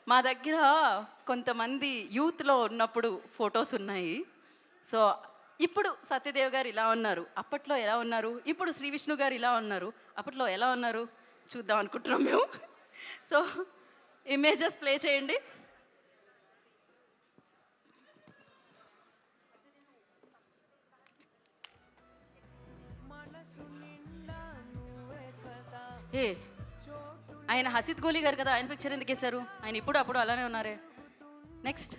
మా దగ్గర కొంతమంది యూత్‌లో ఉన్నప్పుడు ఫోటోస్ ఉన్నాయి. సో, ఇప్పుడు సత్యదేవ్ గారు ఇలా ఉన్నారు. అప్పట్లో ఎలా ఉన్నారు? ఇప్పుడు శ్రీ విష్ణు గారు ఇలా ఉన్నారు. అప్పట్లో ఎలా ఉన్నారు? చూద్దాం అనుకుంటున్నాం మేము. సో, ఇమేజెస్ ప్లే చేయండి. ఏ ఆయన హసిత్ గోలి గారు కదా! ఆయన పిక్చర్ ఎందుకేశారు? ఆయన ఇప్పుడు అప్పుడు అలానే ఉన్నారే. నెక్స్ట్.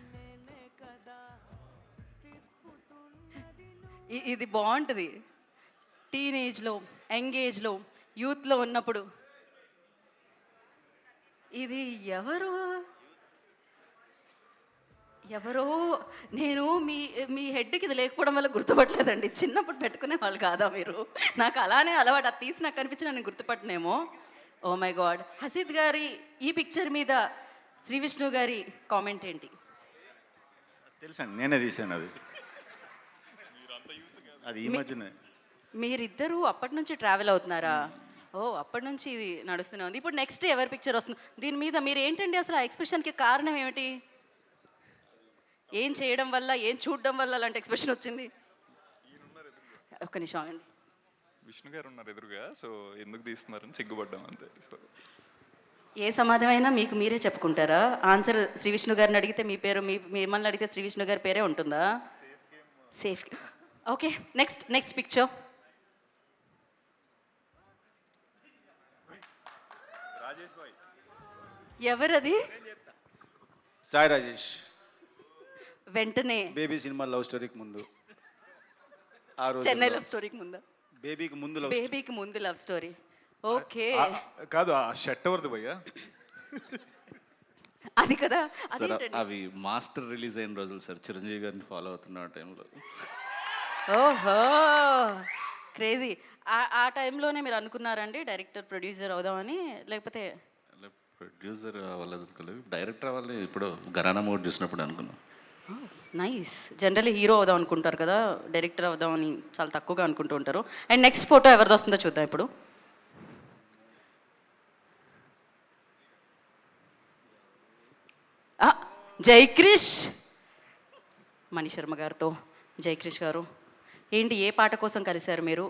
ఇది బావుంటది. టీనేజ్‌లో, యంగ్ ఏజ్‌లో, యూత్‌లో ఉన్నప్పుడు. ఇది ఎవరు? ఎవరో నేను మీ మీ హెడ్‌కి ఇది లేకపోవడం వల్ల గుర్తుపట్టలేదండి. చిన్నప్పుడు పెట్టుకునేవాళ్ళు కాదా మీరు? నాకు అలానే అలవాటు. అది తీసి నాకు కనిపించి నేను గుర్తుపట్టనేమో. Oh my God! హసీద్ గారి ఈ పిక్చర్ మీద శ్రీ విష్ణు గారి కామెంట్ ఏంటి? తెలుసండి, నేనే తీశాను అది. అది ఈ మధ్యనే. మీరిద్దరూ అప్పటి నుంచి ట్రావెల్ అవుతున్నారా? ఓహ్! అప్పటి నుంచి ఇది నడుస్తూనే ఉంది. ఇప్పుడు నెక్స్ట్ ఎవరి పిక్చర్ వస్తుంది? దీని మీద మీరేంటండి అసలు ఆ ఎక్స్‌ప్రెషన్‌కి కారణం ఏమిటి? ఏం చేయడం వల్ల, ఏం చూడడం వల్ల అలాంటి ఎక్స్‌ప్రెషన్ వచ్చింది? ఒక్క నిమిషం ఆగండి. విష్ణు గారు ఉన్నారు ఎదురుగా, సో ఎందుకు తీస్తున్నారని సిగ్గుపడ్డాం అంతే. సో ఏ సమాధానమైనా మీకు మీరే చెప్పుకుంటారా? ఆన్సర్ శ్రీ విష్ణు గారిని అడిగితే మీ పేరు మిమ్మల్ని అడిగితే శ్రీ విష్ణు గారి పేరే ఉంటుందా? సేఫ్. ఓకే. Next picture. ఎవరది? సాయి రాజేష్. వెంటనే బేబీ సినిమా లవ్ స్టోరీకి ముందు. ఆ రోజు చెన్నై లవ్ స్టోరీకి ముందా? బేబీకి ముందు లవ్ బేబీకి ముందు లవ్ స్టోరీ. ఓకే. కాదు, ఆ షర్ట్ ఎవరిది భయ్యా? అది కదా. సార్ అదేంటండి? అవి మాస్టర్ రిలీజ్ అయిన రోజులు సార్, చిరంజీవి గారిని ఫాలో అవుతున్న టైంలో. ఓహో! క్రేజీ. ఆ టైంలోనే మీరు అనుకున్నారండి డైరెక్టర్, ప్రొడ్యూసర్ అవుదామని? లేకపోతే ప్రొడ్యూసర్ అవ్వలేదు, డైరెక్టర్ అవ్వాలి. ఇప్పుడు ఘరానా మూడ్ చూసినప్పుడు అనుకున్నాం. నైస్. జనరల్లీ హీరో అవుదాం అనుకుంటారు కదా, డైరెక్టర్ అవుదామని చాలా తక్కువగా అనుకుంటూ ఉంటారు. అండ్ నెక్స్ట్ ఫోటో ఎవరిది వస్తుందో చూద్దాం ఇప్పుడు. జైక్రిష్. మణిశర్మ గారితో జైక్రిష్ గారు ఏంటి, ఏ పాట కోసం కలిశారు మీరు?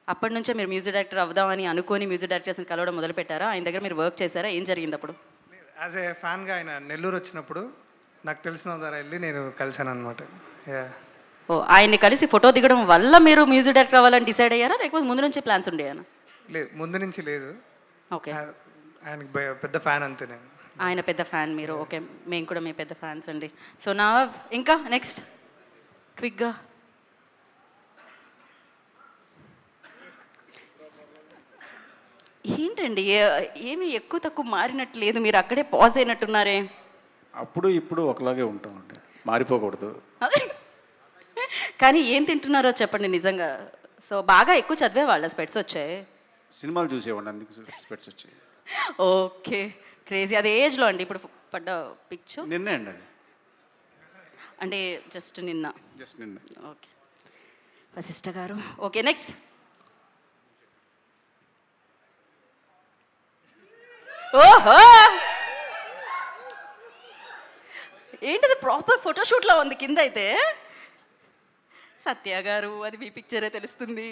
అప్పటి నుంచే మీరు మ్యూజిక్ డైరెక్టర్ అవుదామని అనుకొని మ్యూజిక్ డైరెక్టర్స్ని కలవడం మొదలుపెట్టారా? ఆయన దగ్గర మీరు వర్క్ చేశారా? ఏం జరిగింది అప్పుడు? యాజ్ ఏ ఫ్యాన్గా ఆయన నెల్లూరు వచ్చినప్పుడు నాకు తెలిసిన ద్వారా వెళ్ళి నేను కలిశాను అనమాట. ఓ, ఆయన్ని కలిసి ఫోటో దిగడం వల్ల మీరు మ్యూజిక్ డైరెక్టర్ అవ్వాలని డిసైడ్ అయ్యారా, లేకపోతే ముందు నుంచి ప్లాన్స్ ఉండేయనా? లేదు, ముందు నుంచి లేదు. ఓకే. ఆయనకి పెద్ద ఫ్యాన్ అంతే నేను. ఆయన పెద్ద ఫ్యాన్ మీరు. ఓకే, మేము కూడా మీ పెద్ద ఫ్యాన్స్ అండి. సో నా ఇంకా నెక్స్ట్ క్విక్గా. ఏంటండి ఏమి ఎక్కువ తక్కువ మారినట్టు లేదు, మీరు అక్కడే పాజ్ అయినట్టున్నారే. అప్పుడు ఇప్పుడు ఒకలాగే ఉంటామండి, మారిపోకూడదు. కానీ ఏం తింటున్నారో చెప్పండి నిజంగా. సో బాగా ఎక్కువ చదివే వాళ్ళ స్పెట్స్ వచ్చాయి? సినిమాలు చూసేవాడిని, అందుకు స్పెట్స్ వచ్చాయి. Okay, crazy. అది ఏజ్లో అండి ఇప్పుడు పడ్డ పిక్చర్? నిన్నే అండి అది. అంటే జస్ట్ నిన్న. జస్ట్ నిన్న. ఓకే వశిష్ఠ గారు. Okay next. ఓహో, ఏంటిది ప్రాపర్ ఫోటోషూట్లో ఉంది కింద అయితే. సత్య గారు, అది మీ పిక్చరే తెలుస్తుంది.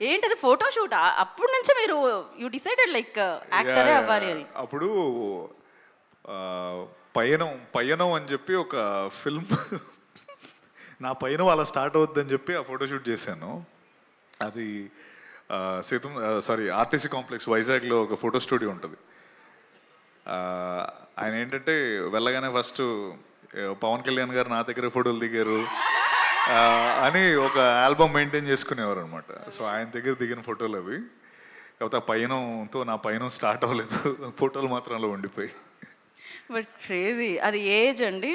ఏంటిది ఫోటోషూట్? అప్పటి నుంచి మీరు యూ డిసైడెడ్ లైక్ యాక్టరే అవ్వాలి అని? అప్పుడు ఆ, పయనం అని చెప్పి ఒక ఫిల్మ్ నా పైన అలా స్టార్ట్ అవుద్దని చెప్పి ఆ ఫోటోషూట్ చేశాను. అది ఆర్టీసీ కాంప్లెక్స్ వైజాగ్లో ఒక ఫోటో స్టూడియో ఉంటుంది. ఆయన ఏంటంటే వెళ్ళగానే ఫస్ట్ పవన్ కళ్యాణ్ గారు నా దగ్గర ఫోటోలు దిగారు అని ఒక ఆల్బమ్ మెయింటైన్ చేసుకునేవారు అనమాట. సో ఆయన దగ్గర దిగిన ఫోటోలు అవి. కాకపోతే ఆ పయనంతో నా పయనం స్టార్ట్ అవ్వలేదు, ఫోటోలు మాత్రం అలా ఉండిపోయి. But crazy. అది ఏజ్ అండి?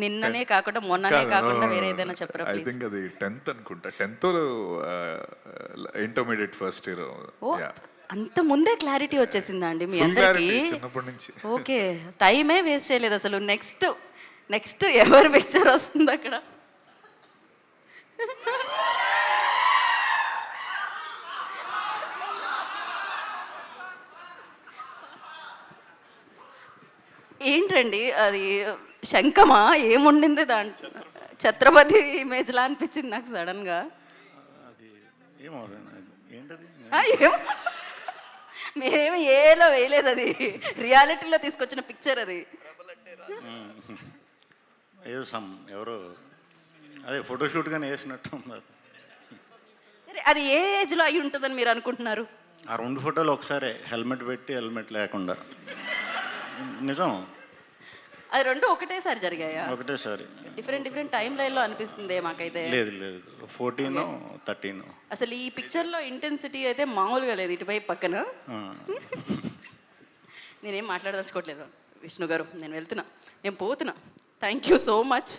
నిన్ననే కాకుండా మొన్ననే కాకుండా వేరే ఏదైనా చెప్పరా ఐ ప్లీజ్? థింక్ అది 10th అనుకుంటా, 10th ఇంటర్మీడియట్ ఫస్ట్ ఇయర్. ఓ, అంత ముందే క్లారిటీ వచ్చేసిందా అండి మీ Full అందరికి? clarity చిన్నప్పటి నుంచి. ఓకే, టైమే వేస్ట్ చేయలేదు అసలు. నెక్స్ట్ ఎవరి పిక్చర్ వస్తుంది అక్కడ? ఏంటండి అది శంఖమా ఏముండింది దాంట్లో? ఛత్రపతి ఇమేజ్లా అనిపించింది నాకు సడన్గా. అది ఏమో ఏంటది ఏం మేము ఏలో వేయలేదు, అది రియాలిటీలో తీసుకొచ్చిన పిక్చర్ అది. ఏదో ఎవరో అదే ఫోటోషూట్గానే వేసినట్టు ఉన్నారు. సరే అది ఏ ఏజ్లో అయి ఉంటుందని మీరు అనుకుంటున్నారు? ఆ 2 ఫోటోలు ఒకసారి హెల్మెట్ పెట్టి హెల్మెట్ లేకుండా. నిజం, అది రెండు ఒకటేసారి జరిగాయా? ఒకటేసారి. డిఫరెంట్ టైం లైన్లో అనిపిస్తుంది మాకైతే. లేదు 14, 13. అసలు ఈ పిక్చర్లో ఇంటెన్సిటీ అయితే మామూలుగా లేదు ఇటువైపు పక్కన. నేనేం మాట్లాడదలుచుకోవట్లేదు విష్ణు గారు, నేను వెళ్తున్నా, నేను పోతున్నా. Thank you so much.